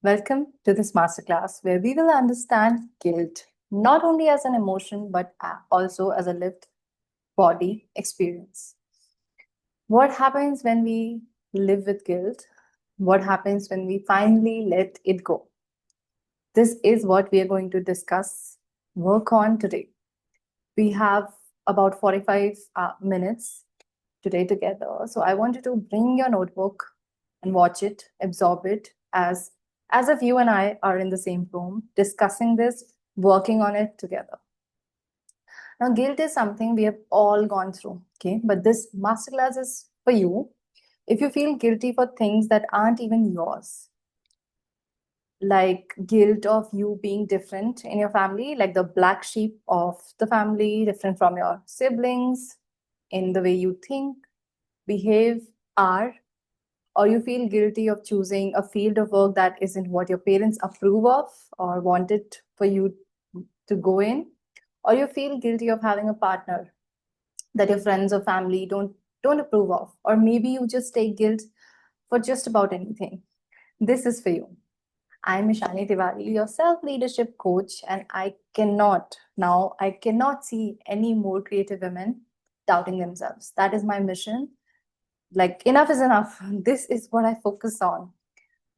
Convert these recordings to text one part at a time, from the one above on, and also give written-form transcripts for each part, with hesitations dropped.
Welcome to this masterclass where we will understand guilt not only as an emotion but also as a lived body experience. What happens when we live with guilt? What happens when we finally let it go? This is what we are going to discuss, work on today. We have about 45 minutes today together. So I want you to bring your notebook and watch it, absorb it as if you and I are in the same room discussing this, working on it together. Now, guilt is something we have all gone through, okay? But this masterclass is for you if you feel guilty for things that aren't even yours, like guilt of you being different in your family, like the black sheep of the family, different from your siblings, in the way you think, behave, are, or you feel guilty of choosing a field of work that isn't what your parents approve of or wanted for you to go in, or you feel guilty of having a partner that your friends or family don't approve of, or maybe you just take guilt for just about anything. This is for you. I'm Ishani Tiwari, your self leadership coach, and I cannot see any more creative women doubting themselves. That is my mission. Like, enough is enough. This is what I focus on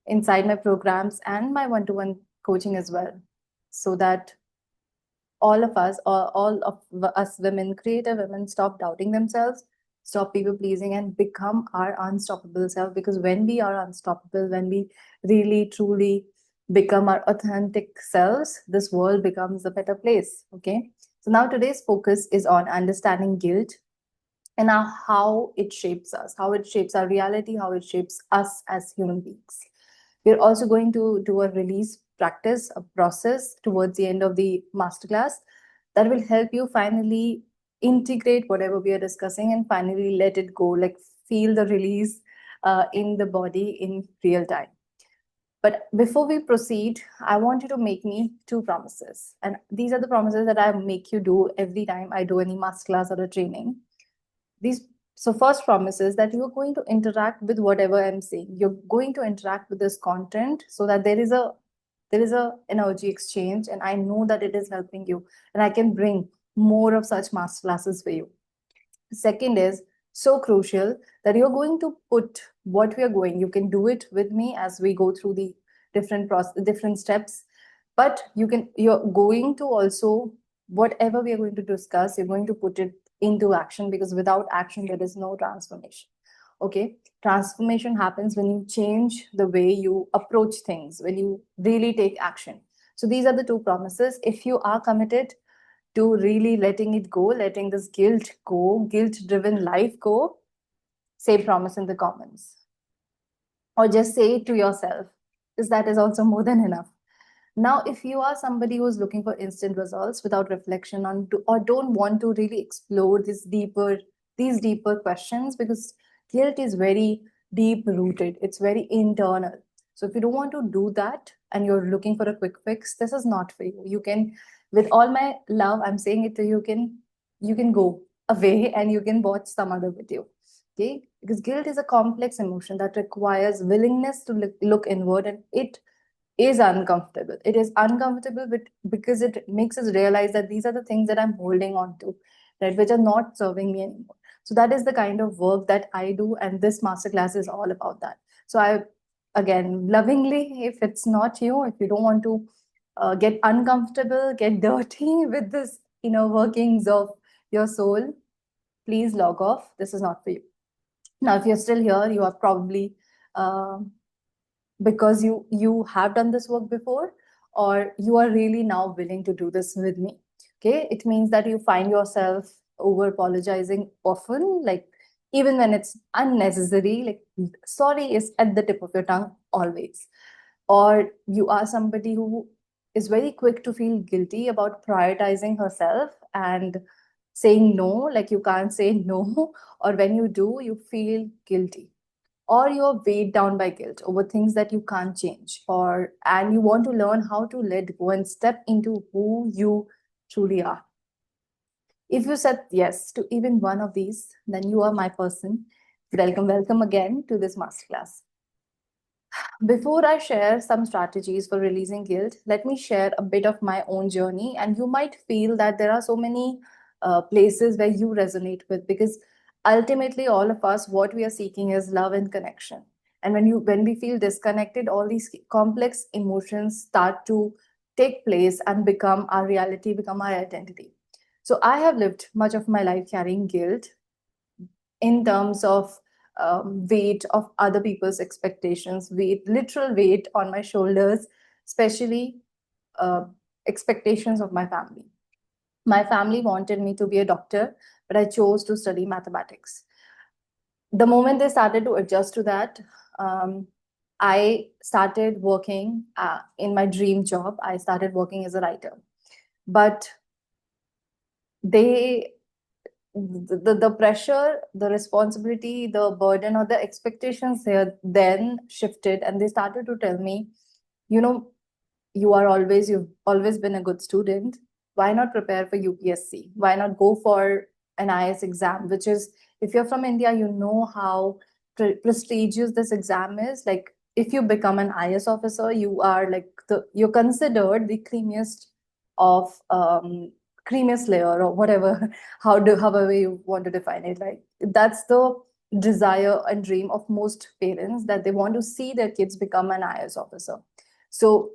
inside my programs and my one to one coaching as well. So that all of us, or all of us women, creative women, stop doubting themselves, stop people pleasing, and become our unstoppable self. Because when we are unstoppable, when we really truly become our authentic selves, this world becomes a better place. Okay. So now today's focus is on understanding guilt and how it shapes us, how it shapes our reality, how it shapes us as human beings. We're also going to do a release practice, a process towards the end of the masterclass that will help you finally integrate whatever we are discussing and finally let it go, like feel the release in the body in real time. But before we proceed, I want you to make me two promises. And these are the promises that I make you do every time I do any masterclass or a training. These so first promise is that you're going to interact with whatever I'm saying. You're going to interact with this content so that there is a energy exchange, and I know that it is helping you, and I can bring more of such master classes for you. Second is so crucial that you're going to put what we are going. You can do it with me as we go through the different steps, but you're going to also, whatever we are going to discuss, you're going to put it into action, because without action there is no transformation. Okay, transformation happens when you change the way you approach things, when you really take action. So these are the two promises. If you are committed to really letting it go, letting this guilt go, guilt driven life go, say promise in the comments, or just say it to yourself, because that is also more than enough. Now, if you are somebody who's looking for instant results without reflection on to, or don't want to really explore these deeper questions, because guilt is very deep rooted, it's very internal. So if you don't want to do that and you're looking for a quick fix, this is not for you. You can, with all my love, I'm saying it to you, you can go away and you can watch some other video. Okay, because guilt is a complex emotion that requires willingness to look inward, and it is uncomfortable. It is uncomfortable because it makes us realize that these are the things that I'm holding on to, right, which are not serving me anymore. So that is the kind of work that I do, and this masterclass is all about that. So I, again, lovingly, if it's not you, if you don't want to get uncomfortable, get dirty with this inner workings of your soul, please log off. This is not for you. Now, if you're still here, you are probably uh, because you have done this work before, or you are really now willing to do this with me. Okay, it means that you find yourself over apologizing often, like even when it's unnecessary, like sorry is at the tip of your tongue always. Or you are somebody who is very quick to feel guilty about prioritizing herself and saying no, like you can't say no, or when you do you feel guilty, or you're weighed down by guilt over things that you can't change, or and you want to learn how to let go and step into who you truly are. If you said yes to even one of these, then you are my person. Welcome again to this masterclass. Before I share some strategies for releasing guilt, let me share a bit of my own journey. And you might feel that there are so many places where you resonate with, because ultimately, all of us, what we are seeking is love and connection. And when we feel disconnected, all these complex emotions start to take place and become our reality, become our identity. So I have lived much of my life carrying guilt in terms of weight of other people's expectations, weight, literal weight on my shoulders, especially uh, expectations of my family. My family wanted me to be a doctor, but I chose to study mathematics. The moment they started to adjust to that, um, I started working in my dream job. I started working as a writer, but they the pressure, the responsibility, the burden, or the expectations here then shifted, and they started to tell me, you know, you've always been a good student. Why not prepare for UPSC? Why not go for an IS exam, which is, if you're from India, you know how prestigious this exam is. Like, if you become an IS officer, you are like you're considered the creamiest of creamiest layer, or whatever, however you want to define it. Like, that's the desire and dream of most parents, that they want to see their kids become an IS officer. So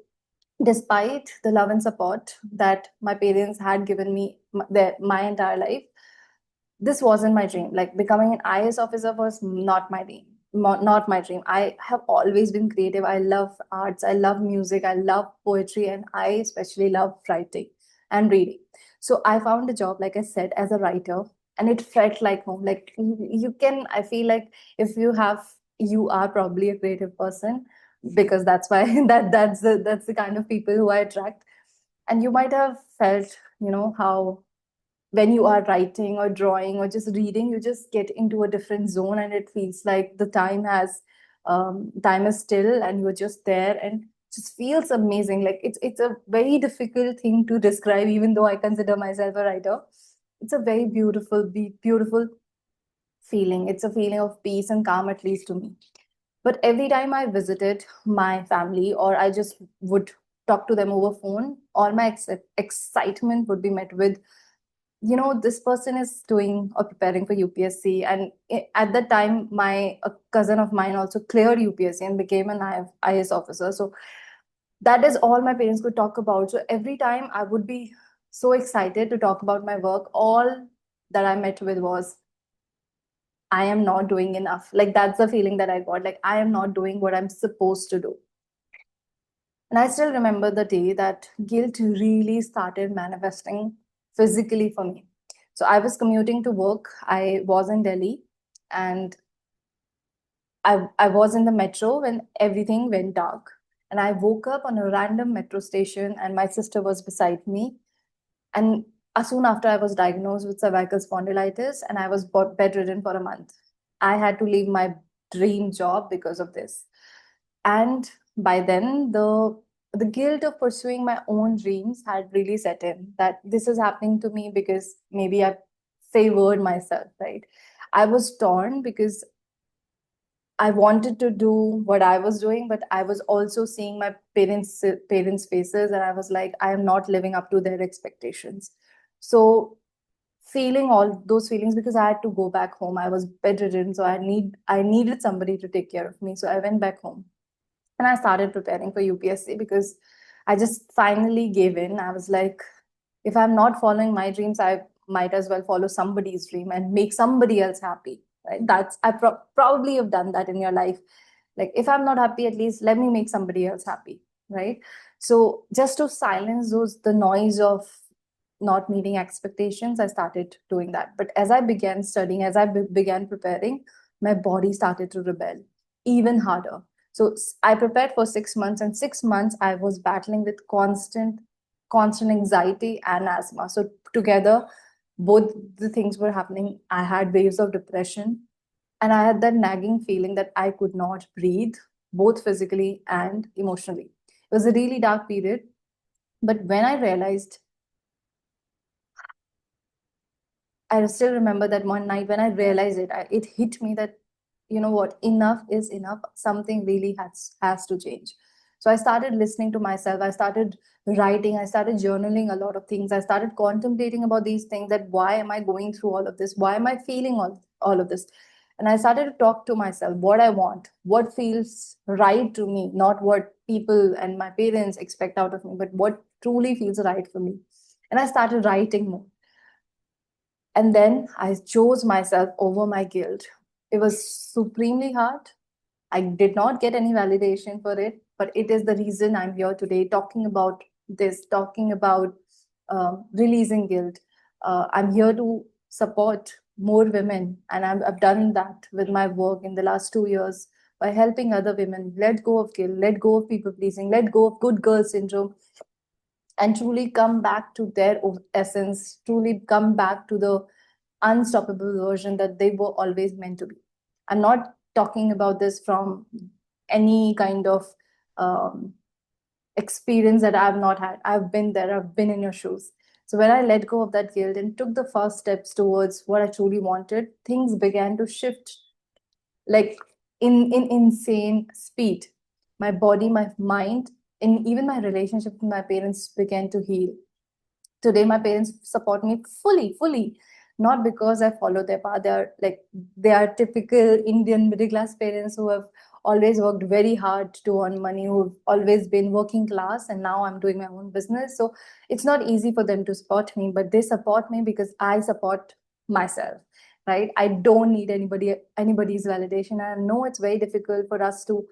despite the love and support that my parents had given me my entire life, this wasn't my dream. Like, becoming an IS officer was not my dream. Not my dream. I have always been creative. I love arts. I love music. I love poetry, and I especially love writing and reading. So I found a job, like I said, as a writer, and it felt like home. Like, you can. I feel like if you are probably a creative person, because that's why that's the kind of people who I attract. And you might have felt, how when you are writing or drawing or just reading, you just get into a different zone, and it feels like the time is still, and you're just there, and just feels amazing. Like, it's a very difficult thing to describe, even though I consider myself a writer. It's a very beautiful feeling. It's a feeling of peace and calm, at least to me. But every time I visited my family, or I just would talk to them over phone, all my excitement would be met with, this person is doing or preparing for UPSC. And at that time, a cousin of mine also cleared UPSC and became an IS officer. So that is all my parents could talk about. So every time I would be so excited to talk about my work, all that I met with was, I am not doing enough. Like, that's the feeling that I got. Like, I am not doing what I'm supposed to do. And I still remember the day that guilt really started manifesting physically for me. So I was commuting to work. I was in Delhi, and I was in the metro when everything went dark. And I woke up on a random metro station, and my sister was beside me. And soon after, I was diagnosed with cervical spondylitis, and I was bedridden for a month. I had to leave my dream job because of this. And by then, the guilt of pursuing my own dreams had really set in, that this is happening to me because maybe I favored myself, right? I was torn, because I wanted to do what I was doing, but I was also seeing my parents' faces, and I was like, I am not living up to their expectations. So feeling all those feelings, because I had to go back home. I was bedridden, so I needed somebody to take care of me. So I went back home, and I started preparing for UPSC, because I just finally gave in. I was like, if I'm not following my dreams, I might as well follow somebody's dream and make somebody else happy. Right? Probably have done that in your life. Like, if I'm not happy, at least let me make somebody else happy. Right? So just to silence the noise of not meeting expectations, I started doing that. But as I began studying, as I began preparing, my body started to rebel even harder. So I prepared for 6 months, and 6 months I was battling with constant anxiety and asthma. So together, both the things were happening. I had waves of depression, and I had that nagging feeling that I could not breathe, both physically and emotionally. It was a really dark period. But when I realized, I still remember that one night when I realized it, it hit me that you know what, enough is enough. Something really has to change. So I started listening to myself. I started writing. I started journaling a lot of things. I started contemplating about these things, that why am I going through all of this? Why am I feeling all of this? And I started to talk to myself what I want, what feels right to me, not what people and my parents expect out of me, but what truly feels right for me. And I started writing more. And then I chose myself over my guilt. It was supremely hard. I did not get any validation for it, but it is the reason I'm here today talking about this, talking about releasing guilt. I'm here to support more women, and I've done that with my work in the last 2 years by helping other women let go of guilt, let go of people pleasing, let go of good girl syndrome, and truly come back to their essence, truly come back to the unstoppable version that they were always meant to be. I'm not talking about this from any kind of um, experience that I've not had. I've been there, I've been in your shoes. So when I let go of that guilt and took the first steps towards what I truly wanted, things began to shift like in insane speed. My body, my mind, and even my relationship with my parents began to heal. Today my parents support me fully, not because I follow their path. They are typical Indian middle class parents who have always worked very hard to earn money, who've always been working class, and now I'm doing my own business. So it's not easy for them to support me, but they support me because I support myself, right? I don't need anybody's validation. I know it's very difficult for us to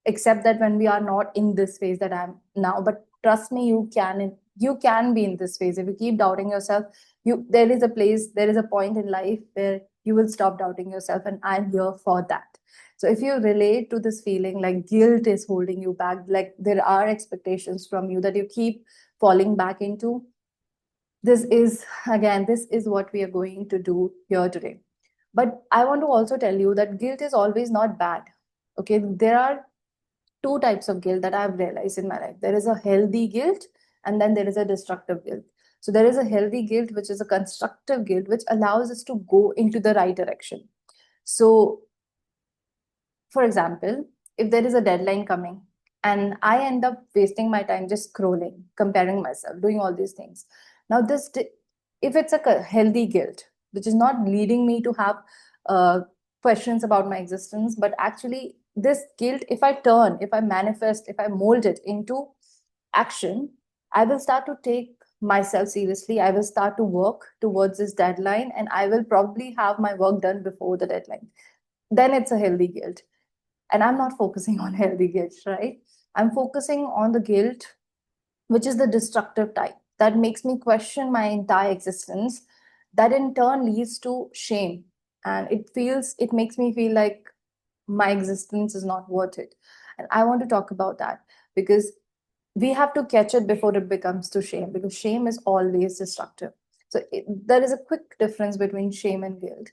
accept that when we are not in this phase that I'm now. But trust me, you can be in this phase. If you keep doubting yourself, there is a point in life where you will stop doubting yourself, and I'm here for that. So if you relate to this feeling like guilt is holding you back, like there are expectations from you that you keep falling back into, this is what we are going to do here today. But I want to also tell you that guilt is always not bad. Okay, there are two types of guilt that I've realized in my life. There is a healthy guilt, and then there is a destructive guilt. So there is a healthy guilt, which is a constructive guilt, which allows us to go into the right direction. So, for example, if there is a deadline coming and I end up wasting my time just scrolling, comparing myself, doing all these things. Now, if it's a healthy guilt, which is not leading me to have questions about my existence, but actually, this guilt, if I manifest, if I mold it into action, I will start to take myself seriously. I will start to work towards this deadline, and I will probably have my work done before the deadline. Then it's a healthy guilt. And I'm not focusing on healthy guilt, right? I'm focusing on the guilt, which is the destructive type that makes me question my entire existence, that in turn leads to shame. And it makes me feel like my existence is not worth it. And I want to talk about that because we have to catch it before it becomes to shame, because shame is always destructive. So there is a quick difference between shame and guilt.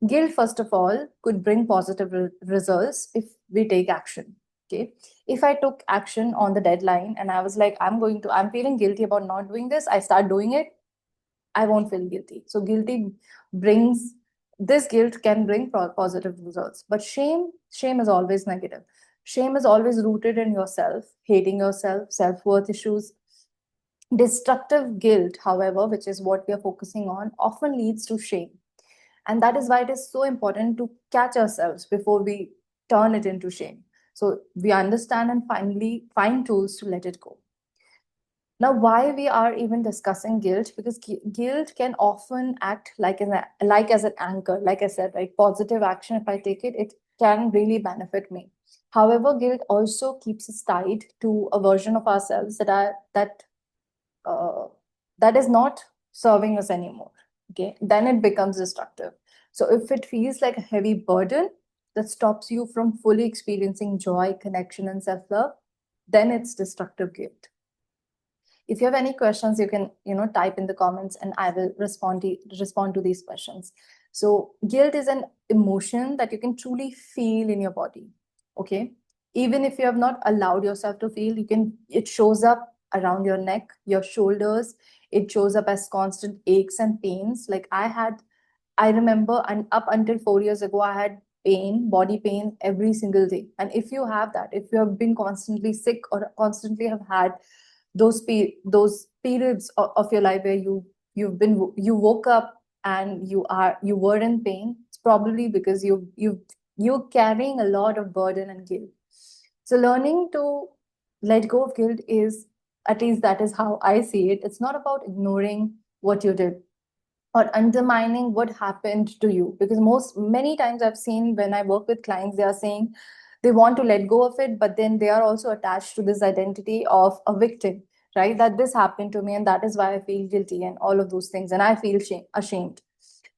Guilt, first of all, could bring positive results if we take action. Okay. If I took action on the deadline and I was like, I'm feeling guilty about not doing this, I start doing it, I won't feel guilty. So brings, this guilt can bring positive results. But shame is always negative. Shame is always rooted in yourself, hating yourself, self-worth issues. Destructive guilt, however, which is what we are focusing on, often leads to shame. And that is why it is so important to catch ourselves before we turn it into shame. So we understand and finally find tools to let it go. Now, why we are even discussing guilt? Because guilt can often act like as an anchor. Like I said, right, positive action. If I take it, it can really benefit me. However, guilt also keeps us tied to a version of ourselves uh, that is not serving us anymore. Okay, then it becomes destructive. So if it feels like a heavy burden that stops you from fully experiencing joy, connection, and self-love, then it's destructive guilt. If you have any questions, you can type in the comments, and I will respond to these questions. So guilt is an emotion that you can truly feel in your body. Okay, even if you have not allowed yourself to feel, it shows up around your neck, your shoulders. It shows up as constant aches and pains. Like I remember, and up until 4 years ago, I had pain, body pain every single day. And if you have that, if you have been constantly sick or constantly have had those periods of your life where you woke up and you were in pain, it's probably because you're carrying a lot of burden and guilt. So learning to let go of guilt is, at least that is how I see it. It's not about ignoring what you did or undermining what happened to you, because many times I've seen when I work with clients, they are saying they want to let go of it, but then they are also attached to this identity of a victim, right? That this happened to me and that is why I feel guilty and all of those things and I feel ashamed.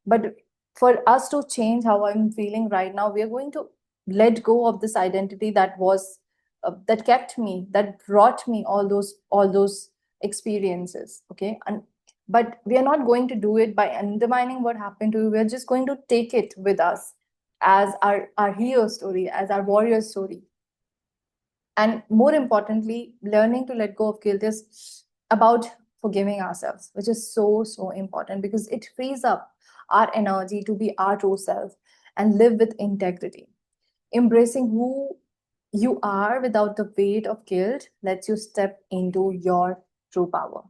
But for us to change how I'm feeling right now, we are going to let go of this identity that was that kept me, that brought me all those experiences. Okay, and but we are not going to do it by undermining what happened to you. We are just going to take it with us as our hero story, as our warrior story. And more importantly, learning to let go of guilt is about forgiving ourselves, which is so important because it frees up our energy to be our true self and live with integrity. Embracing who you are without the weight of guilt lets you step into your true power.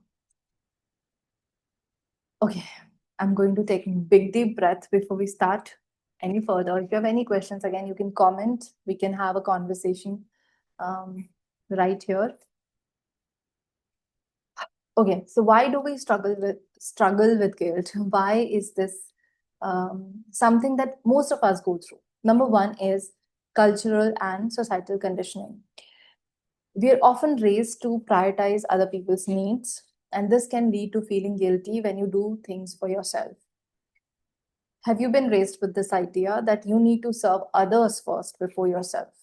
Okay, I'm going to take a big deep breath before we start any further. If you have any questions, again, you can comment. We can have a conversation right here. Okay, so why do we struggle with guilt? Why is this something that most of us go through? Number one is cultural and societal conditioning. We are often raised to prioritize other people's needs, and this can lead to feeling guilty when you do things for yourself. Have you been raised with this idea that you need to serve others first before yourself?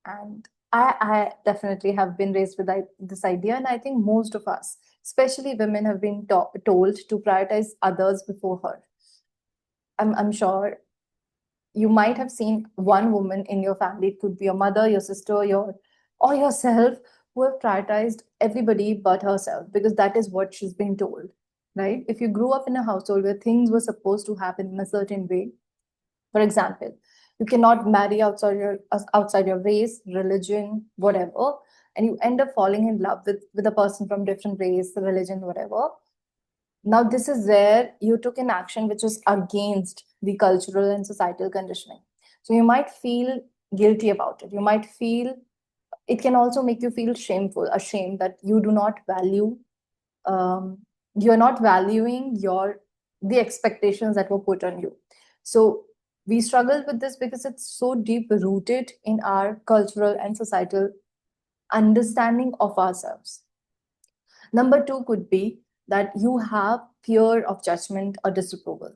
And I definitely have been raised with this idea, and I think most of us, especially women, have been told to prioritize others before her. I'm sure you might have seen one woman in your family. It could be your mother, your sister, or yourself, who have prioritized everybody but herself because that is what she's been told, right? If you grew up in a household where things were supposed to happen in a certain way, for example, you cannot marry outside your race, religion, whatever, and you end up falling in love with a person from different race, religion, whatever. Now, this is where you took an action which was against the cultural and societal conditioning. So you might feel guilty about it. You might feel it can also make you feel shameful, ashamed that you do not value, um, you're not valuing the expectations that were put on you. So we struggle with this because it's so deep rooted in our cultural and societal understanding of ourselves. Number two could be that you have fear of judgment or disapproval.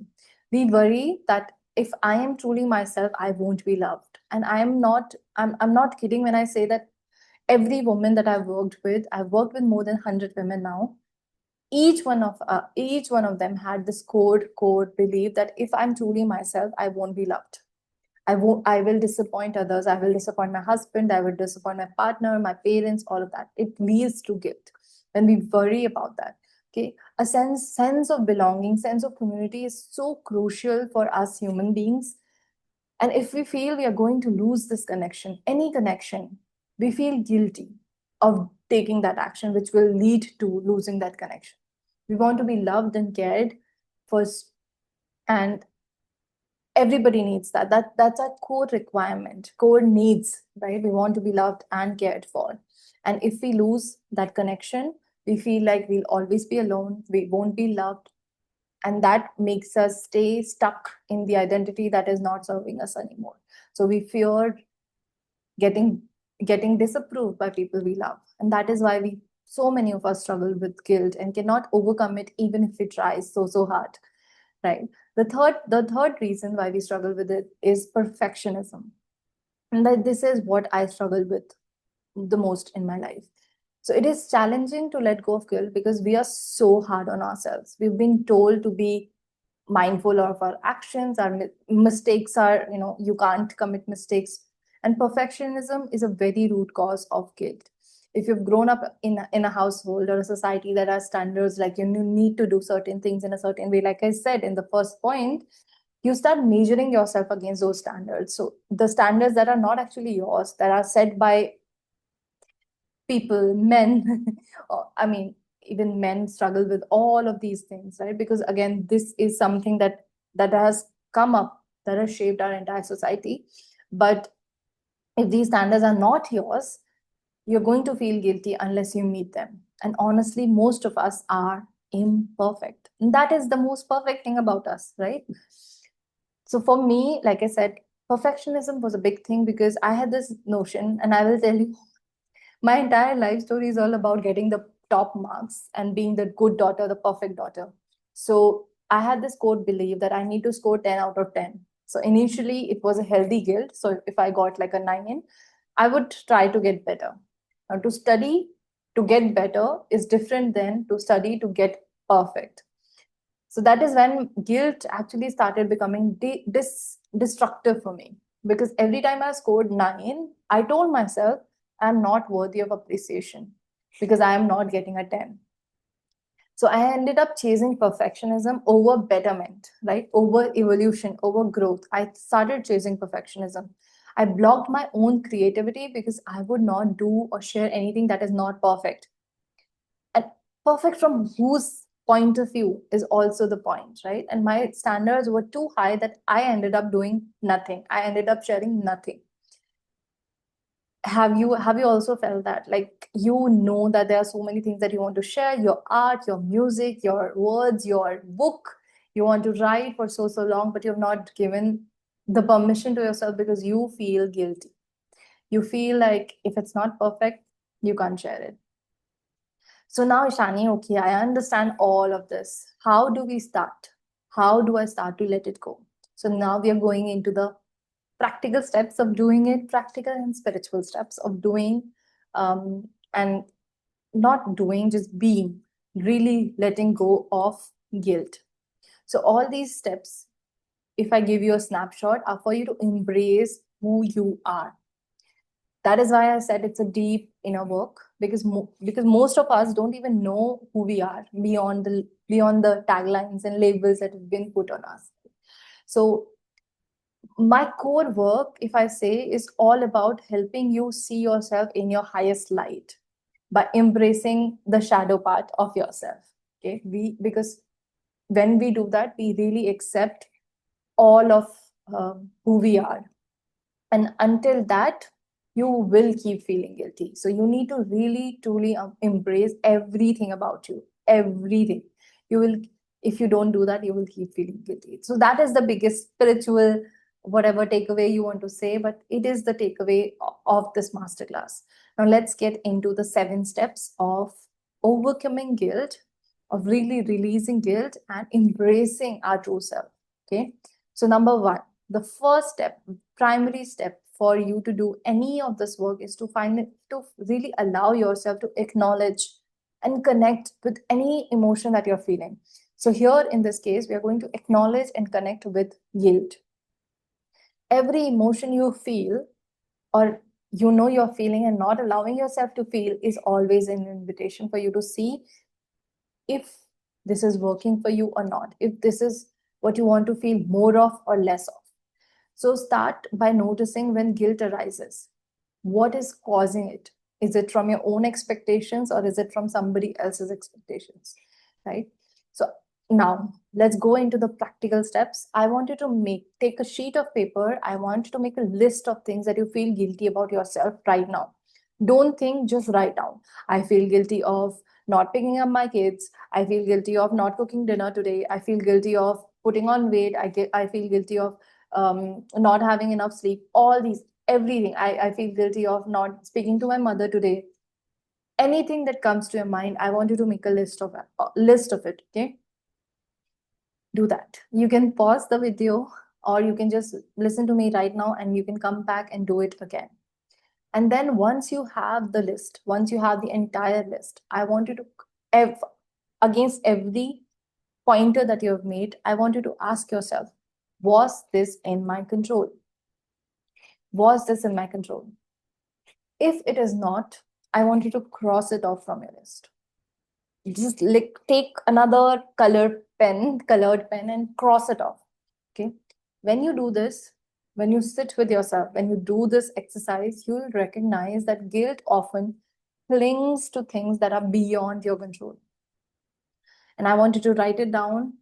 We worry that if I am truly myself, I won't be loved. And I'm not kidding when I say that every woman that I've worked with more than 100 women now. Each one of them had this core belief that if I'm truly myself, I won't be loved. I will disappoint others. I will disappoint my husband. I will disappoint my partner, my parents, all of that. It leads to guilt when we worry about that. Okay. A sense of belonging, sense of community is so crucial for us human beings. And if we feel we are going to lose this connection, any connection, we feel guilty of taking that action, which will lead to losing that connection. We want to be loved and cared first, and everybody needs that. That's a core requirement, core needs, right? We want to be loved and cared for. And if we lose that connection, we feel like we'll always be alone, we won't be loved, and that makes us stay stuck in the identity that is not serving us anymore. So we fear getting getting disapproved by people we love, and that is why we so many of us struggle with guilt and cannot overcome it even if we try so hard, right? The third reason why we struggle with it is perfectionism, and that this is what I struggle with the most in my life. So it is challenging to let go of guilt because we are so hard on ourselves. We've been told to be mindful of our actions. Our mistakes are, you can't commit mistakes. And perfectionism is a very root cause of guilt. If you've grown up in a household or a society that has standards, like you need to do certain things in a certain way, like I said in the first point, you start measuring yourself against those standards. So the standards that are not actually yours, that are set by people, men, I mean, even men struggle with all of these things, right? Because again, this is something that has come up, that has shaped our entire society. But if these standards are not yours, you're going to feel guilty unless you meet them. And honestly, most of us are imperfect. And that is the most perfect thing about us, right? So for me, like I said, perfectionism was a big thing because I had this notion, and I will tell you, my entire life story is all about getting the top marks and being the good daughter, the perfect daughter. So I had this core belief that I need to score 10 out of 10. So initially, it was a healthy guilt. So if I got like a 9, I would try to get better. Now, to study to get better is different than to study to get perfect. So that is when guilt actually started becoming destructive for me. Because every time I scored 9, I told myself I'm not worthy of appreciation because I am not getting a 10. So I ended up chasing perfectionism over betterment, right? Over evolution, over growth. I started chasing perfectionism. I blocked my own creativity because I would not do or share anything that is not perfect. And perfect from whose point of view is also the point, right? And my standards were too high that I ended up doing nothing. I ended up sharing nothing. Have you also felt that, like, you know that there are so many things that you want to share, your art, your music, your words, your book, you want to write for so long, but you've not given the permission to yourself because you feel guilty. You feel like if it's not perfect, you can't share it. So now, Ishani, okay, I understand all of this. How do we start? How do I start to let it go? So now we are going into the practical steps of doing it, practical and spiritual steps of doing, and not doing, just being, really letting go of guilt. So all these steps, if I give you a snapshot, are for you to embrace who you are. That is why I said it's a deep inner work, because because most of us don't even know who we are beyond the taglines and labels that have been put on us. So my core work, if I say, is all about helping you see yourself in your highest light by embracing the shadow part of yourself. Okay, because when we do that, we really accept all of who we are. And until that, you will keep feeling guilty. So you need to really truly embrace everything about you, everything. You will, if you don't do that, you will keep feeling guilty. So that is the biggest spiritual, whatever takeaway you want to say, but it is the takeaway of this masterclass. Now let's get into the 7 steps of overcoming guilt, of really releasing guilt and embracing our true self. Okay, so number 1, the first step, primary step for you to do any of this work, is to find it, to really allow yourself to acknowledge and connect with any emotion that you're feeling. So here in this case, we are going to acknowledge and connect with guilt. Every emotion you feel, or you're feeling and not allowing yourself to feel, is always an invitation for you to see if this is working for you or not, if this is what you want to feel more of or less of. So start by noticing when guilt arises. What is causing it? Is it from your own expectations or is it from somebody else's expectations? Right? So now let's go into the practical steps. I want you to take a sheet of paper. I want you to make a list of things that you feel guilty about yourself right now. Don't think, just write down. I feel guilty of not picking up my kids. I feel guilty of not cooking dinner today. I feel guilty of putting on weight. I feel guilty of not having enough sleep. All these, everything. I feel guilty of not speaking to my mother today. Anything that comes to your mind, I want you to make a list of it. Okay, do that. You can pause the video, or you can just listen to me right now, and you can come back and do it again. And then once you have the list, once you have the entire list, I want you to, against every pointer that you have made, I want you to ask yourself, was this in my control? Was this in my control? If it is not, I want you to cross it off from your list. Just like take another colored pen and cross it off. Okay. When you do this, when you sit with yourself, when you do this exercise, you'll recognize that guilt often clings to things that are beyond your control. And I want you to write it down,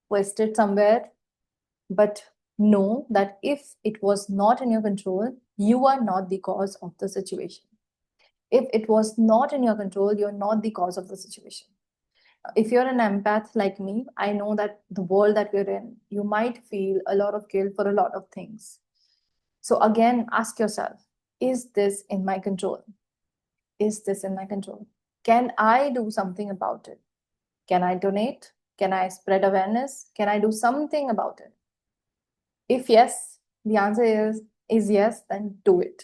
post it somewhere, but know that if it was not in your control, you are not the cause of the situation. If it was not in your control, you're not the cause of the situation. If you're an empath like me, I know that the world that we're in, you might feel a lot of guilt for a lot of things. So again, ask yourself, is this in my control? Is this in my control? Can I do something about it? Can I donate? Can I spread awareness? Can I do something about it? If yes, the answer is yes, then do it.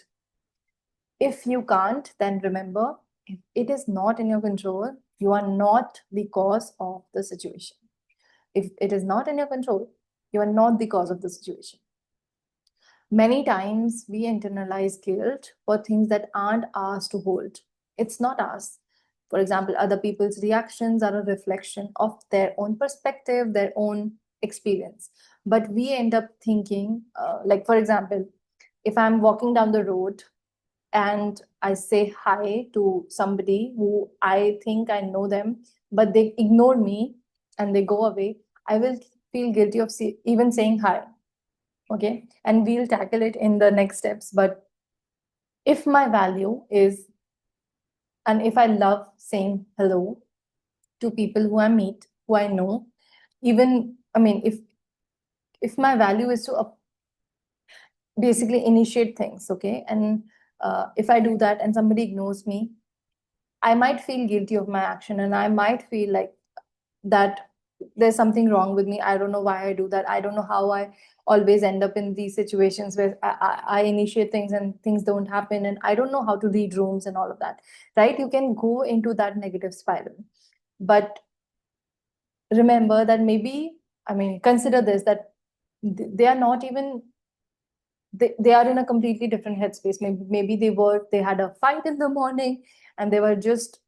If you can't, then remember, if it is not in your control, you are not the cause of the situation. If it is not in your control, you are not the cause of the situation. Many times we internalize guilt for things that aren't ours to hold. It's not ours. For example, other people's reactions are a reflection of their own perspective, their own experience. But we end up thinking, like, for example, if I'm walking down the road and I say hi to somebody who I think I know them, but they ignore me and they go away, I will feel guilty of even saying hi. Okay. And we'll tackle it in the next steps. But if my value is, and if I love saying hello to people who I meet, who I know, even, I mean, if my value is to basically initiate things, okay, and if I do that and somebody ignores me, I might feel guilty of my action, and I might feel like that there's something wrong with me. I don't know why I do that. I don't know how I always end up in these situations where I initiate things and things don't happen, and I don't know how to read rooms and all of that, right? You can go into that negative spiral. But remember that maybe, I mean, consider this, that they are not even, they are in a completely different headspace. Maybe they had a fight in the morning and they were just,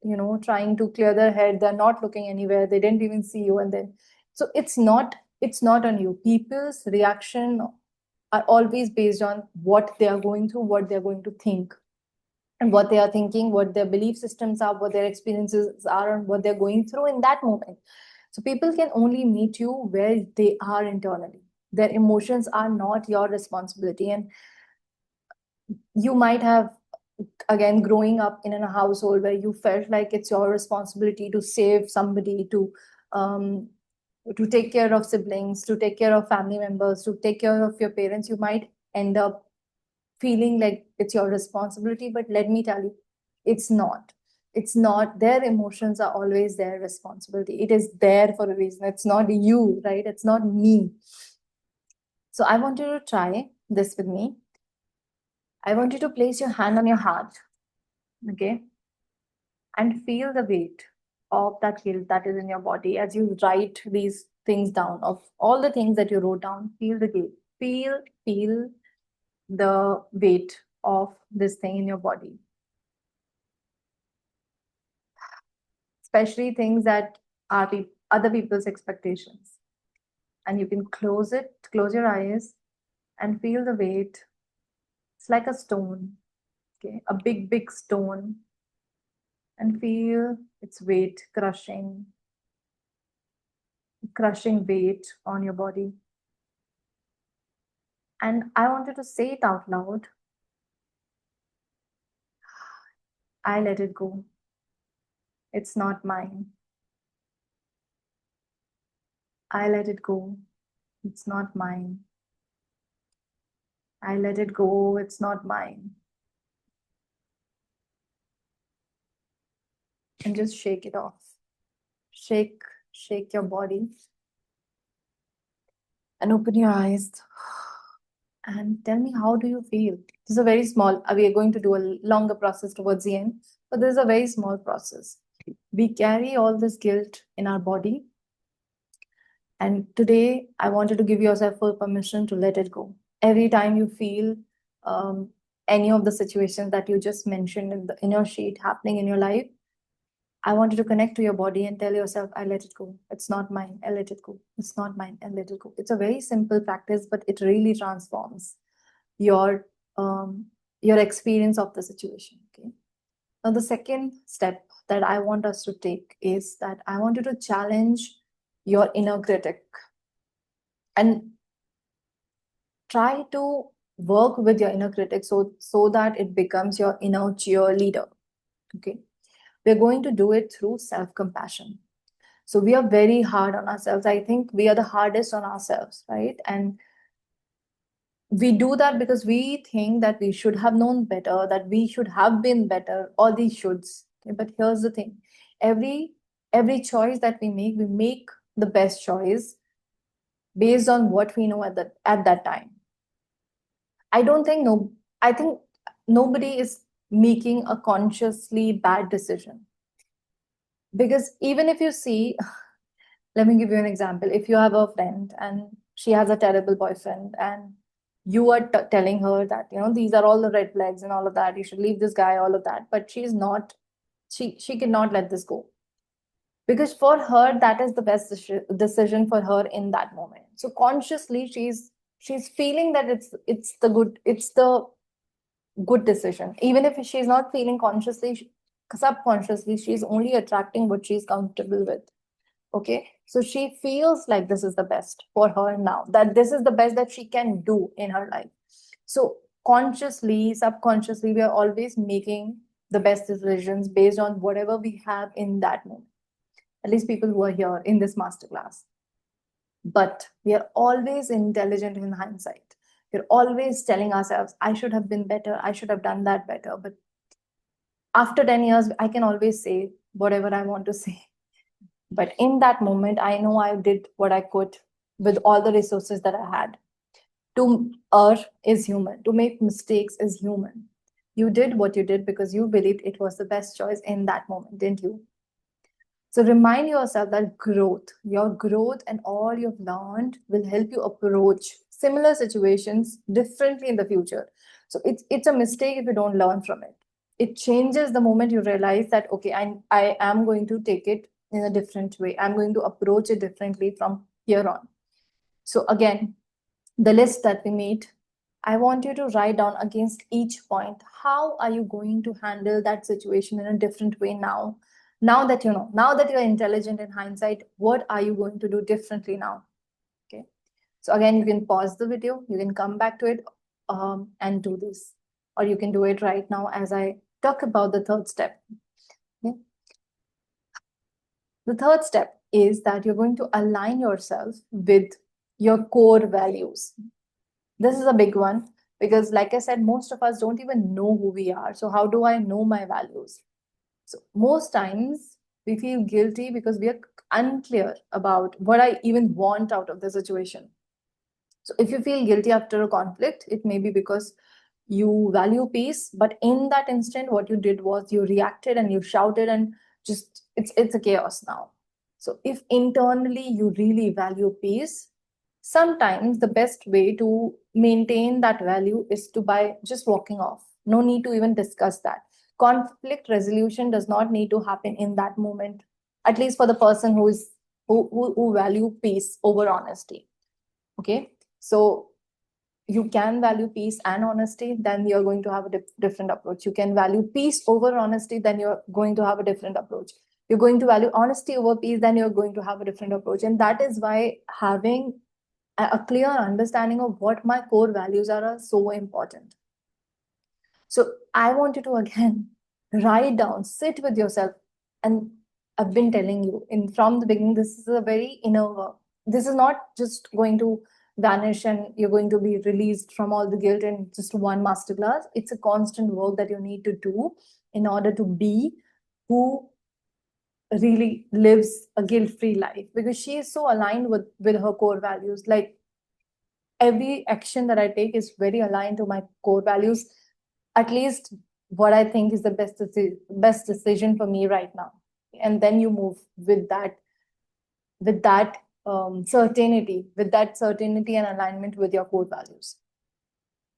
trying to clear their head. They're not looking anywhere. They didn't even see you. And then, so it's not on you. People's reaction are always based on what they are going through, what they're going to think, and what they are thinking, what their belief systems are, what their experiences are, and what they're going through in that moment. So people can only meet you where they are internally. Their emotions are not your responsibility. And you might have, again, growing up in a household where you felt like it's your responsibility to save somebody, um, to take care of siblings, to take care of family members, to take care of your parents. You might end up feeling like it's your responsibility, but let me tell you, it's not. It's not. Their emotions are always their responsibility. It is there for a reason. It's not you, right? It's not me. So I want you to try this with me. I want you to place your hand on your heart, okay, and feel the weight of that guilt that is in your body as you write these things down. Of all the things that you wrote down, feel the guilt. Feel the weight of this thing in your body, especially things that are other people's expectations. And you can close your eyes and feel the weight. It's like a stone, okay, a big stone, and feel its weight crushing weight on your body. And I wanted to say it out loud. I let it go. It's not mine. I let it go. It's not mine. I let it go. It's not mine. And just shake it off. Shake your body and open your eyes and tell me, how do you feel? This is a very small, we are going to do a longer process towards the end, but this is a very small process. We carry all this guilt in our body. And today, I wanted to give yourself full permission to let it go. Every time you feel any of the situations that you just mentioned in your sheet happening in your life, I want you to connect to your body and tell yourself, I let it go. It's not mine. I let it go. It's not mine. I let it go. It's a very simple practice, but it really transforms your um, your experience of the situation. Okay. Now, the second step that I want us to take is that I want you to challenge your inner critic and try to work with your inner critic so that it becomes your inner cheerleader. Okay. We're going to do it through self-compassion. So we are very hard on ourselves. I think we are the hardest on ourselves, right? And we do that because we think that we should have known better, that we should have been better, all these shoulds. Okay? But here's the thing. Every choice that we make the best choice based on what we know at that time. I don't think no, I think nobody is making a consciously bad decision. Because even if you see, let me give you an example. If you have a friend and she has a terrible boyfriend and you are telling her that, these are all the red flags and all of that, you should leave this guy, all of that, but she's not, she cannot let this go. Because for her, that is the best decision for her in that moment. So consciously, she's feeling that it's the good decision. Even if she's not feeling consciously, subconsciously, she's only attracting what she's comfortable with. Okay. So she feels like this is the best for her now, that this is the best that she can do in her life. So consciously, subconsciously, we are always making the best decisions based on whatever we have in that moment. At least people who are here in this masterclass. But we are always intelligent in hindsight. We're always telling ourselves, I should have been better. I should have done that better. But after 10 years, I can always say whatever I want to say. But in that moment, I know I did what I could with all the resources that I had. To err is human. To make mistakes is human. You did what you did because you believed it was the best choice in that moment, didn't you? So remind yourself that your growth and all you've learned will help you approach similar situations differently in the future. So it's a mistake if you don't learn from it. It changes the moment you realize that, okay, I am going to take it in a different way. I'm going to approach it differently from here on. So again, the list that we made, I want you to write down against each point, how are you going to handle that situation in a different way now? Now that you know, now that you're intelligent in hindsight, what are you going to do differently now? Okay. So again, you can pause the video, you can come back to it and do this. Or you can do it right now as I talk about the third step. Okay. The third step is that you're going to align yourself with your core values. This is a big one because, like I said, most of us don't even know who we are. So, how do I know my values? So, most times we feel guilty because we are unclear about what I even want out of the situation. So, if you feel guilty after a conflict, it may be because you value peace, but in that instant, what you did was you reacted and you shouted, and just it's a chaos now. So, if internally you really value peace, sometimes the best way to maintain that value is to by just walking off. No need to even discuss that. Conflict resolution does not need to happen in that moment, at least for the person who value peace over honesty. Okay. So you can value peace and honesty, then you're going to have a different approach. You can value peace over honesty, then you're going to have a different approach. You're going to value honesty over peace, then you're going to have a different approach. And that is why having a clear understanding of what my core values are so important. So I want you to again write down, sit with yourself, and I've been telling you in from the beginning, this is a very inner work. This is not just going to vanish and you're going to be released from all the guilt in just one masterclass. It's a constant work that you need to do in order to be who really lives a guilt-free life, because she is so aligned with her core values. Like every action that I take is very aligned to my core values, at least what I think is the best decision for me right now. And then you move with that certainty and alignment with your core values.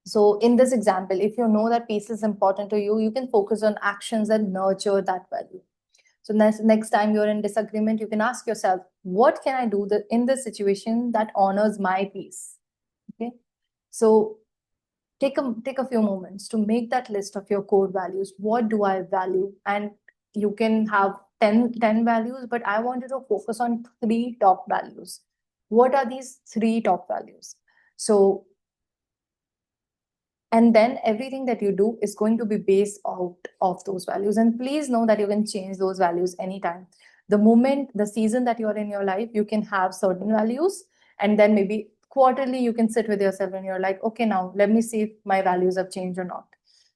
So in this example, if you know that peace is important to you, you can focus on actions that nurture that value. So next time you're in disagreement, you can ask yourself, what can I do in this situation that honors my peace? Okay. So take a few moments to make that list of your core values. What do I value? And you can have 10 values, but I want you to focus on 3 top values. What are these 3 top values? So, and then everything that you do is going to be based out of those values. And please know that you can change those values anytime. The moment, the season that you're in your life, you can have certain values, and then maybe quarterly you can sit with yourself and you're like, okay, now let me see if my values have changed or not.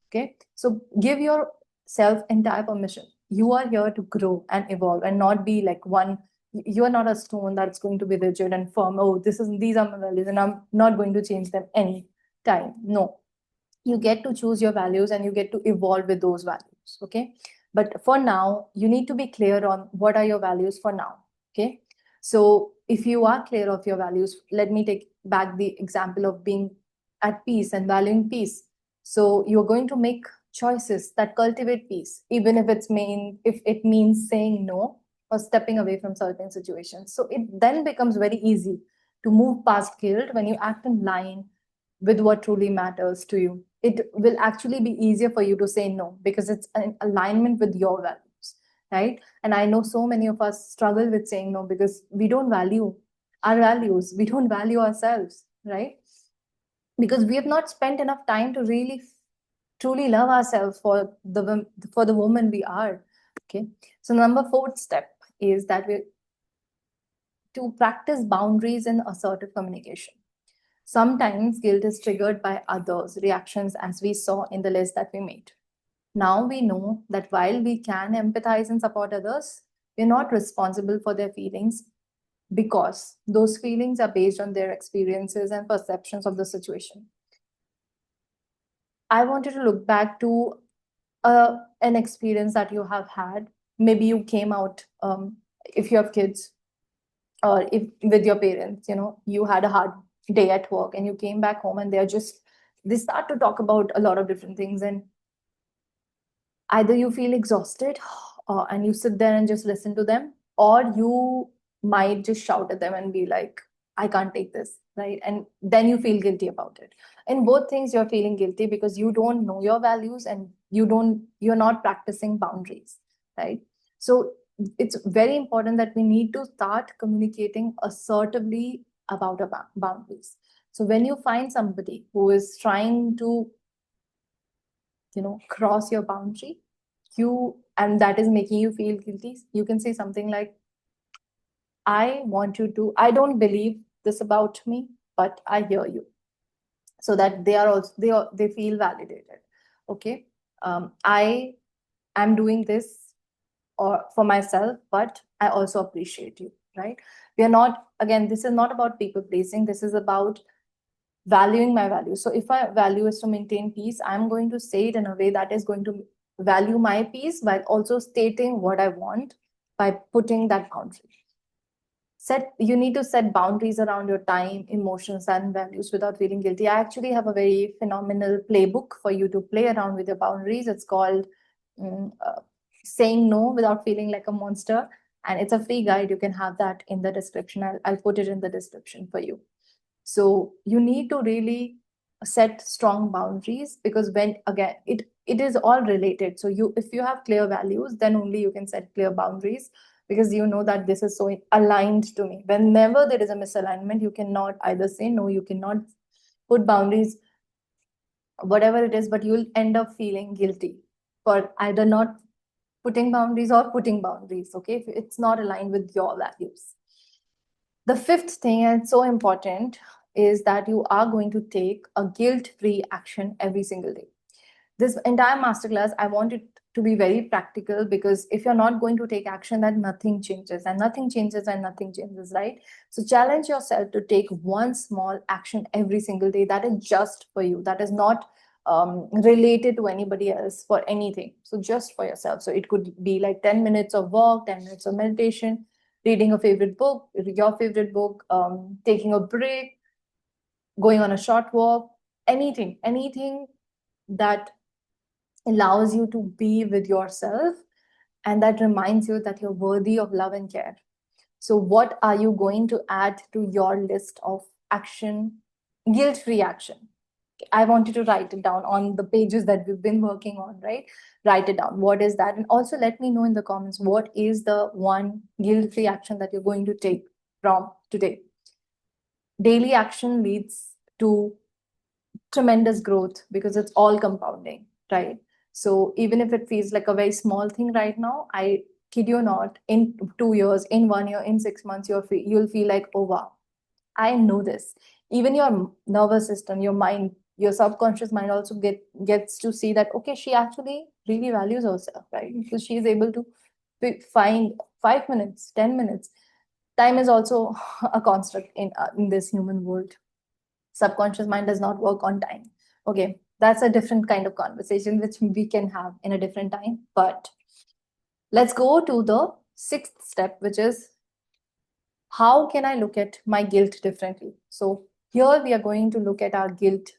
Okay. So give yourself entire permission. You are here to grow and evolve and not be like one. You are not a stone that's going to be rigid and firm. Oh, these are my values and I'm not going to change them any time. No, you get to choose your values and you get to evolve with those values. Okay. But for now, you need to be clear on what are your values for now. Okay. So if you are clear of your values, let me take back the example of being at peace and valuing peace. So you're going to make choices that cultivate peace, even if it means saying no or stepping away from certain situations. So it then becomes very easy to move past guilt when you act in line with what truly matters to you. It will actually be easier for you to say no because it's in alignment with your values, right? And I know so many of us struggle with saying no because we don't value our values, we don't value ourselves, right? Because we have not spent enough time to really truly love ourselves for the woman we are. Okay. So number fourth step is that we to practice boundaries and assertive communication. Sometimes guilt is triggered by others' reactions, as we saw in the list that we made. Now we know that while we can empathize and support others, we're not responsible for their feelings because those feelings are based on their experiences and perceptions of the situation. I wanted to look back to an experience that you have had. Maybe you came out, if you have kids, or if with your parents, you had a hard day at work and you came back home and they start to talk about a lot of different things, and either you feel exhausted and you sit there and just listen to them, or you might just shout at them and be like, I can't take this, right? And then you feel guilty about it. In both things, you're feeling guilty because you don't know your values and you're not practicing boundaries, right? So it's very important that we need to start communicating assertively about our boundaries. So when you find somebody who is trying to cross your boundary, and that is making you feel guilty, you can say something like, I don't believe this about me, but I hear you. So that they feel validated. Okay. I am doing this or for myself, but I also appreciate you, right? We are not, again, this is not about people pleasing, this is about valuing my values. So if my value is to maintain peace, I'm going to say it in a way that is going to value my peace while also stating what I want by putting that boundary. You need to set boundaries around your time, emotions, and values without feeling guilty. I actually have a very phenomenal playbook for you to play around with your boundaries. It's called Saying No Without Feeling Like a Monster. And it's a free guide. You can have that in the description. I'll put it in the description for you. So you need to really set strong boundaries, because when again it is all related. So if you have clear values, then only you can set clear boundaries, because you know that this is so aligned to me. Whenever there is a misalignment, you cannot either say no, you cannot put boundaries, whatever it is, but you'll end up feeling guilty for either not putting boundaries or putting boundaries, okay, if it's not aligned with your values. The fifth thing, and so important, is that you are going to take a guilt-free action every single day. This entire masterclass, I want it to be very practical, because if you're not going to take action, then nothing changes, and nothing changes, and nothing changes, right? So challenge yourself to take one small action every single day that is just for you, that is not related to anybody else for anything. So just for yourself. So it could be like 10 minutes of walk, 10 minutes of meditation, reading a favorite book, your favorite book, taking a break, going on a short walk, anything that allows you to be with yourself and that reminds you that you're worthy of love and care. So, what are you going to add to your list of action, guilt free action? I want you to write it down on the pages that we've been working on, right? Write it down. What is that? And also let me know in the comments what is the one guilt free action that you're going to take from today. Daily action leads to tremendous growth because it's all compounding, right? So even if it feels like a very small thing right now, I kid you not, in 2 years, in 1 year, in 6 months, you'll feel like, oh wow, I know this. Even your nervous system, your mind, your subconscious mind also gets to see that, okay, she actually really values herself, right? Because she is able to find 5 minutes, 10 minutes. Time is also a construct in this human world. Subconscious mind does not work on time. Okay, that's a different kind of conversation which we can have in a different time. But let's go to the sixth step, which is how can I look at my guilt differently? So here we are going to look at our guilt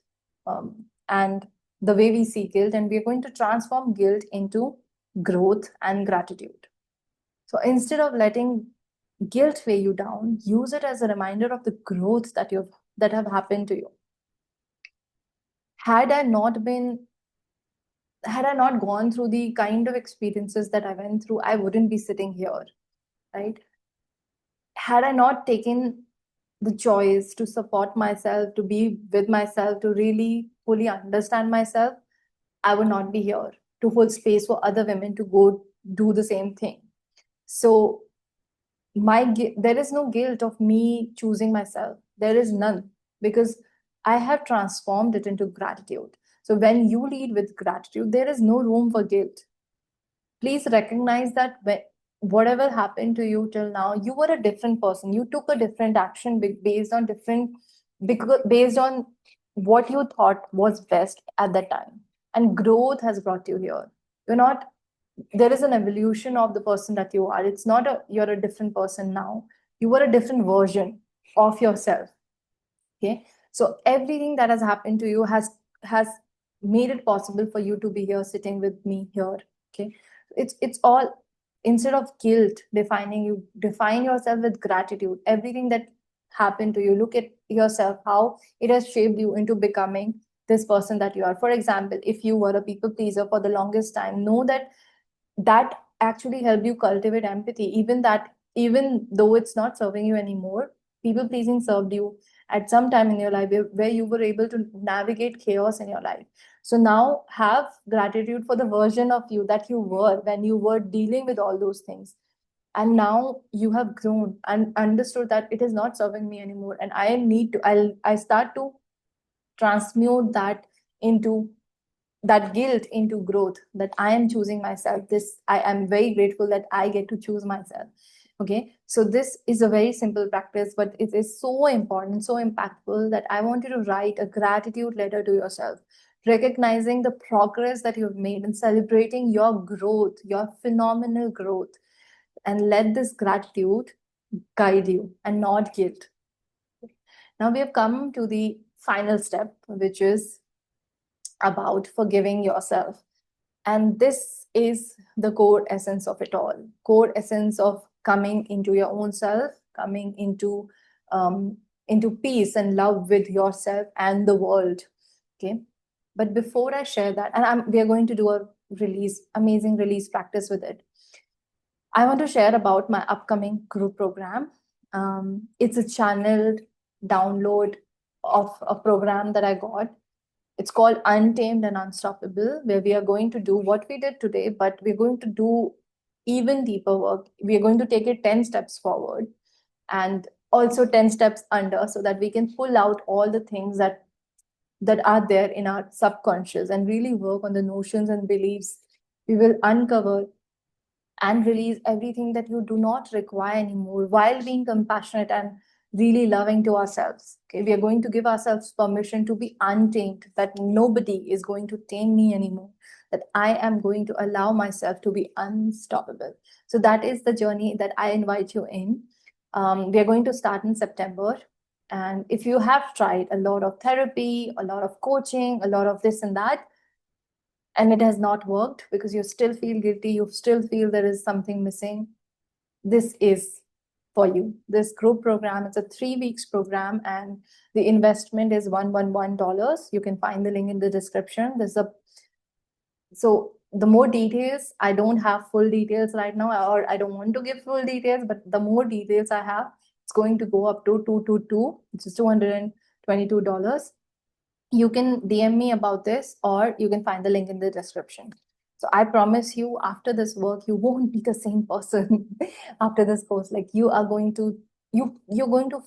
and the way we see guilt, and we are going to transform guilt into growth and gratitude. So instead of letting guilt weigh you down, use it as a reminder of the growth that have happened to you. Had I not been had I not gone through the kind of experiences that I went through, I wouldn't be sitting here, right? Had I not taken the choice to support myself, to be with myself, to really fully understand myself, I would not be here to hold space for other women to go do the same thing. So there is no guilt of me choosing myself. There is none, because I have transformed it into gratitude. So when you lead with gratitude, there is no room for guilt. Please recognize that whatever happened to you till now, you were a different person. You took a different action based on what you thought was best at that time, and growth has brought you here. You're not There is an evolution of the person that you are. It's not a you're a different person now. You were a different version of yourself. Okay, so everything that has happened to you has made it possible for you to be here sitting with me here. Okay, it's all, instead of guilt defining you, define yourself with gratitude. Everything that happened to you, look at yourself, how it has shaped you into becoming this person that you are. For example, if you were a people pleaser for the longest time, know that that actually helped you cultivate empathy. Even though it's not serving you anymore, people pleasing served you at some time in your life where you were able to navigate chaos in your life. So now have gratitude for the version of you that you were when you were dealing with all those things, and now you have grown and understood that it is not serving me anymore, and I start to transmute into that guilt into growth, that I am choosing myself. I am very grateful that I get to choose myself. Okay, so this is a very simple practice, but it is so important, so impactful, that I want you to write a gratitude letter to yourself, recognizing the progress that you've made and celebrating your growth, your phenomenal growth, and let this gratitude guide you and not guilt. Now we have come to the final step, which is about forgiving yourself. And this is the core essence of it all. Core essence of coming into your own self, coming into peace and love with yourself and the world. Okay. But before I share that, and we are going to do a amazing release practice with it. I want to share about my upcoming group program. It's a channeled download of a program that I got. It's called Untamed and Unstoppable, where we are going to do what we did today, but we're going to do even deeper work. We are going to take it 10 steps forward and also 10 steps under, so that we can pull out all the things that are there in our subconscious and really work on the notions and beliefs. We will uncover and release everything that you do not require anymore, while being compassionate and really loving to ourselves. Okay, we are going to give ourselves permission to be untamed, that nobody is going to tame me anymore, that I am going to allow myself to be unstoppable. So that is the journey that I invite you in. We are going to start in September. And if you have tried a lot of therapy, a lot of coaching, a lot of this and that, and it has not worked because you still feel guilty, you still feel there is something missing, this is for you. This group program, it's a 3 weeks program, and the investment is $111. You can find the link in the description. So the more details, I don't have full details right now, or I don't want to give full details, but the more details I have, it's going to go up to 222, which is $222. You can DM me about this, or you can find the link in the description. So I promise you, after this work, you won't be the same person after this course. Like you're going to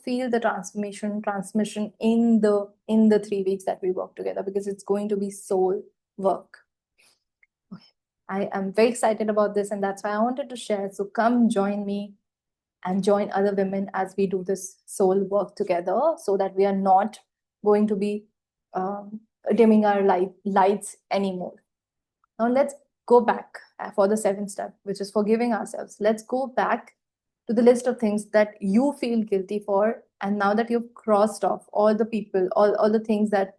feel the transmission in the 3 weeks that we work together, because it's going to be soul work. Okay. I am very excited about this, and that's why I wanted to share. So come join me and join other women as we do this soul work together, so that we are not going to be dimming our lights anymore. Now let's go back for the seventh step, which is forgiving ourselves. Let's go back to the list of things that you feel guilty for. And now that you've crossed off all the people, all the things that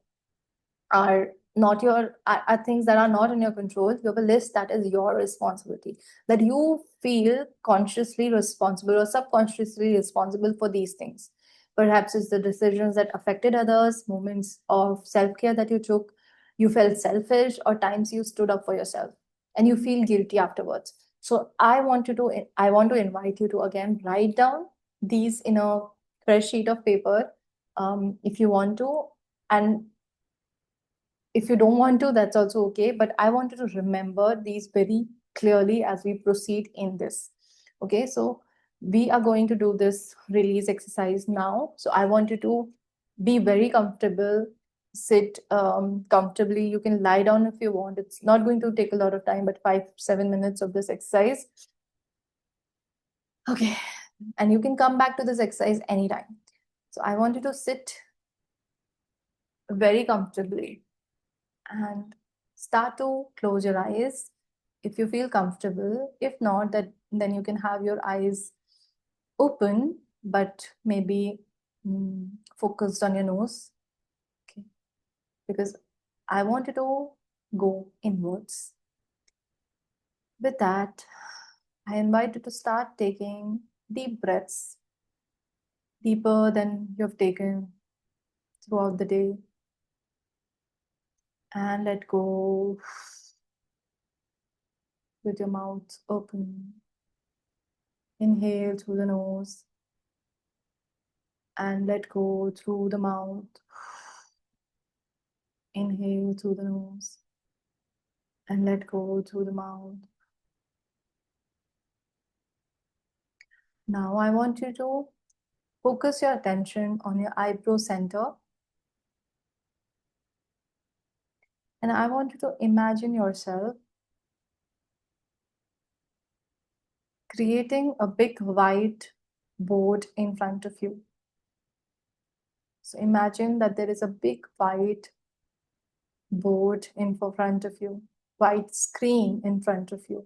are not are things that are not in your control, you have a list that is your responsibility, that you feel consciously responsible or subconsciously responsible for these things. Perhaps it's the decisions that affected others, moments of self-care that you took, you felt selfish, or times you stood up for yourself and you feel guilty afterwards. So I want to invite you to again write down these in a fresh sheet of paper, if you want to. And if you don't want to, that's also okay. But I wanted to remember these very clearly as we proceed in this. Okay, so we are going to do this release exercise now. So I want you to be very comfortable, sit comfortably. You can lie down if you want. It's not going to take a lot of time, but 5-7 minutes of this exercise. Okay, and you can come back to this exercise anytime. So I want you to sit very comfortably and start to close your eyes if you feel comfortable. If not, then you can have your eyes open, but maybe focused on your nose. Okay, because I want you to go inwards. With that, I invite you to start taking deep breaths, deeper than you have taken throughout the day, and let go with your mouth open. Inhale through the nose and let go through the mouth. Inhale through the nose and let go through the mouth. Now I want you to focus your attention on your eyebrow center. And I want you to imagine yourself creating a big white board in front of you. So imagine that there is a big white board in front of you, white screen in front of you.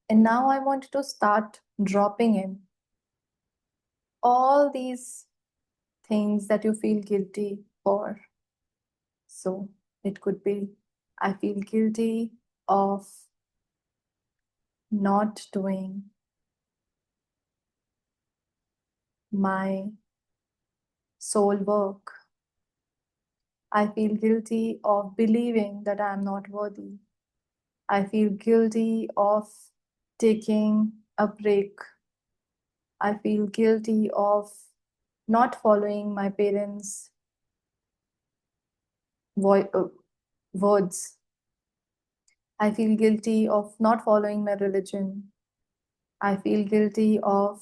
And now I want you to start dropping in all these things that you feel guilty for. So it could be, I feel guilty of not doing my soul work. I feel guilty of believing that I am not worthy. I feel guilty of taking a break. I feel guilty of not following my parents' words. I feel guilty of not following my religion. I feel guilty of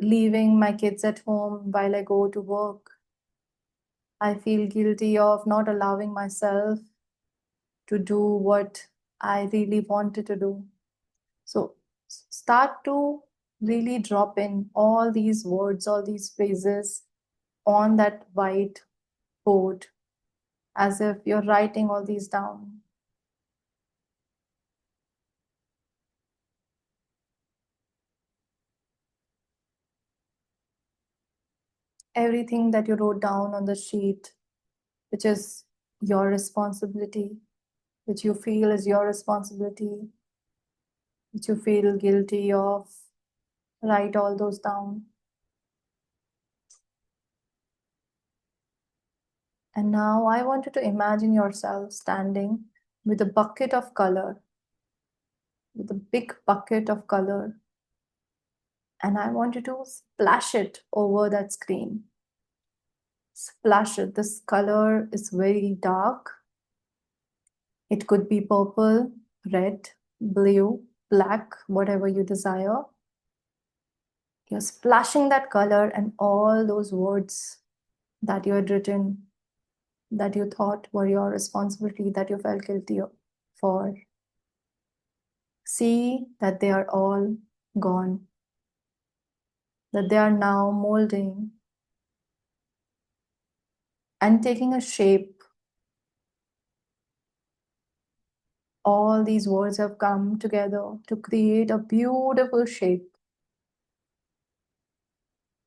leaving my kids at home while I go to work. I feel guilty of not allowing myself to do what I really wanted to do. So start to really drop in all these words, all these phrases on that white board, as if you're writing all these down. everything that you wrote down on the sheet, which is your responsibility, which you feel is your responsibility, which you feel guilty of, write all those down. And now I want you to imagine yourself standing with a bucket of color, with a big bucket of color. And I want you to splash it over that screen. Splash it. This color is very dark. It could be purple, red, blue, black, whatever you desire. You're splashing that color and all those words that you had written, that you thought were your responsibility, that you felt guilty for. See that they are all gone, that they are now molding and taking a shape. All these words have come together to create a beautiful shape.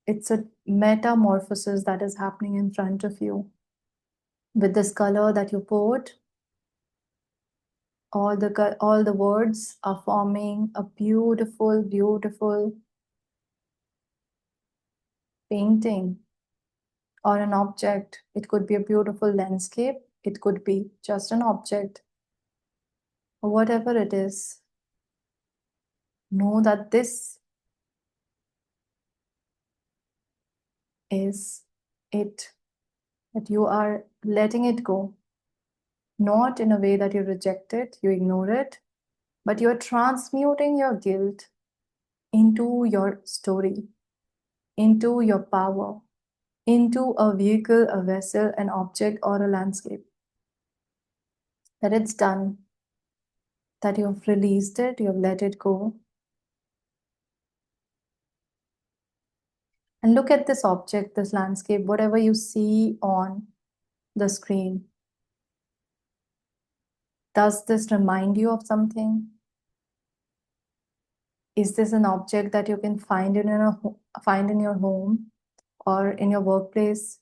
It's a metamorphosis that is happening in front of you. With this color that you poured, all the words are forming a beautiful, beautiful painting or an object. It could be a beautiful landscape. It could be just an object. Or whatever it is, know that this is it, that you are letting it go. Not in a way that you reject it, you ignore it, but you're transmuting your guilt into your story, into your power, into a vehicle, a vessel, an object, or a landscape. That it's done, that you've released it, you've let it go. And look at this object, this landscape, whatever you see on the screen. Does this remind you of something? Is this an object that you can find in your home or in your workplace?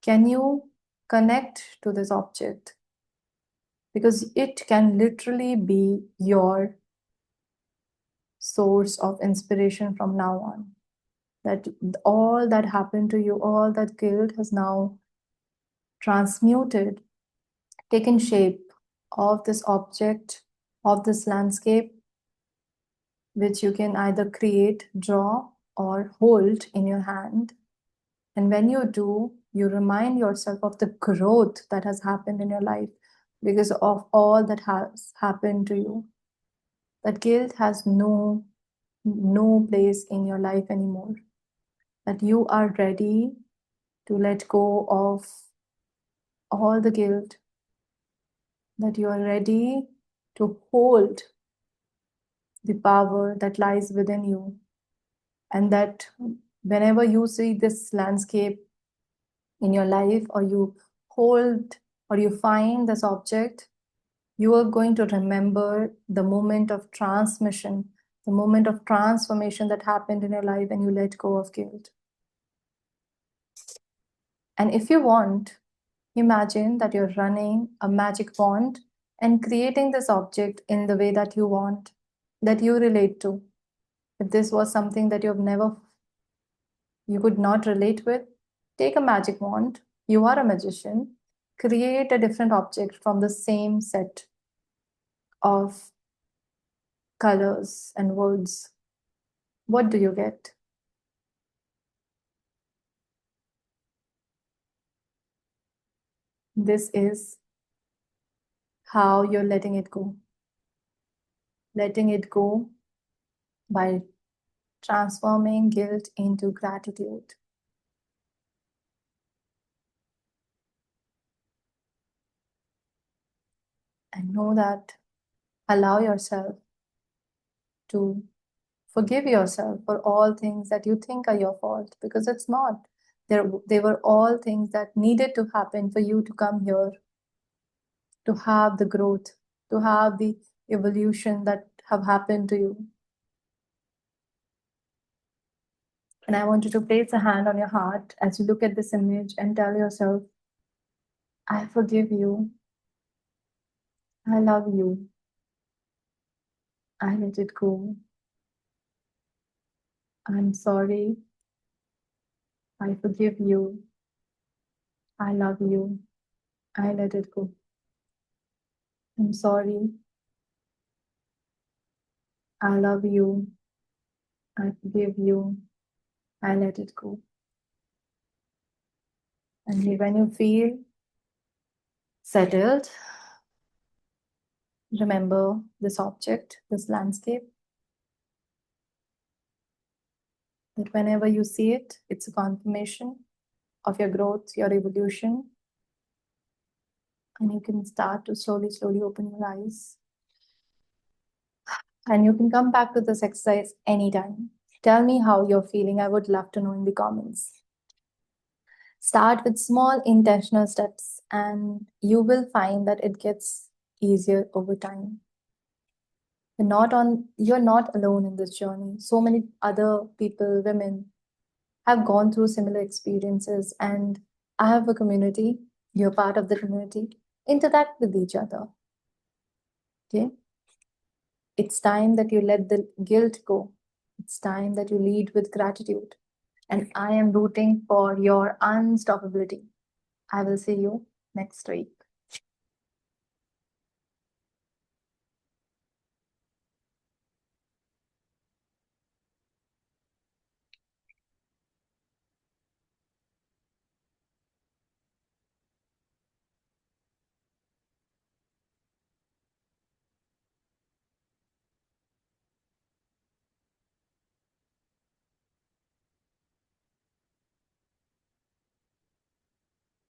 Can you connect to this object? Because it can literally be your source of inspiration from now on. That all that happened to you, all that guilt has now transmuted, taken shape of this object, of this landscape, which you can either create, draw, or hold in your hand. And when you do, you remind yourself of the growth that has happened in your life because of all that has happened to you. That guilt has no place in your life anymore. That you are ready to let go of all the guilt. That you are ready to hold the power that lies within you. And that whenever you see this landscape in your life, or you hold or you find this object, you are going to remember the moment of transmission, the moment of transformation that happened in your life when you let go of guilt. And if you want, imagine that you're running a magic wand and creating this object in the way that you want, that you relate to. If this was something that you could not relate with, take a magic wand. You are a magician. Create a different object from the same set of colors and words. What do you get? This is how you're letting it go. Letting it go by transforming guilt into gratitude. And know that, allow yourself to forgive yourself for all things that you think are your fault, because it's not. They were all things that needed to happen for you to come here, to have the growth, to have the evolution that have happened to you. And I want you to place a hand on your heart as you look at this image and tell yourself, I forgive you. I love you. I let it go. I'm sorry. I forgive you. I love you. I let it go. I'm sorry. I love you. I forgive you. I let it go. And when you feel settled, remember this object, this landscape, that whenever you see it, it's a confirmation of your growth, your evolution, and you can start to slowly, slowly open your eyes. And you can come back to this exercise anytime. Tell me how you're feeling. I would love to know in the comments. Start with small intentional steps, and you will find that it gets easier over time. You're not alone in this journey. So many other people, women, have gone through similar experiences, and I have a community. You're part of the community. Interact with each other. Okay? It's time that you let the guilt go. It's time that you lead with gratitude. And I am rooting for your unstoppability. I will see you next week.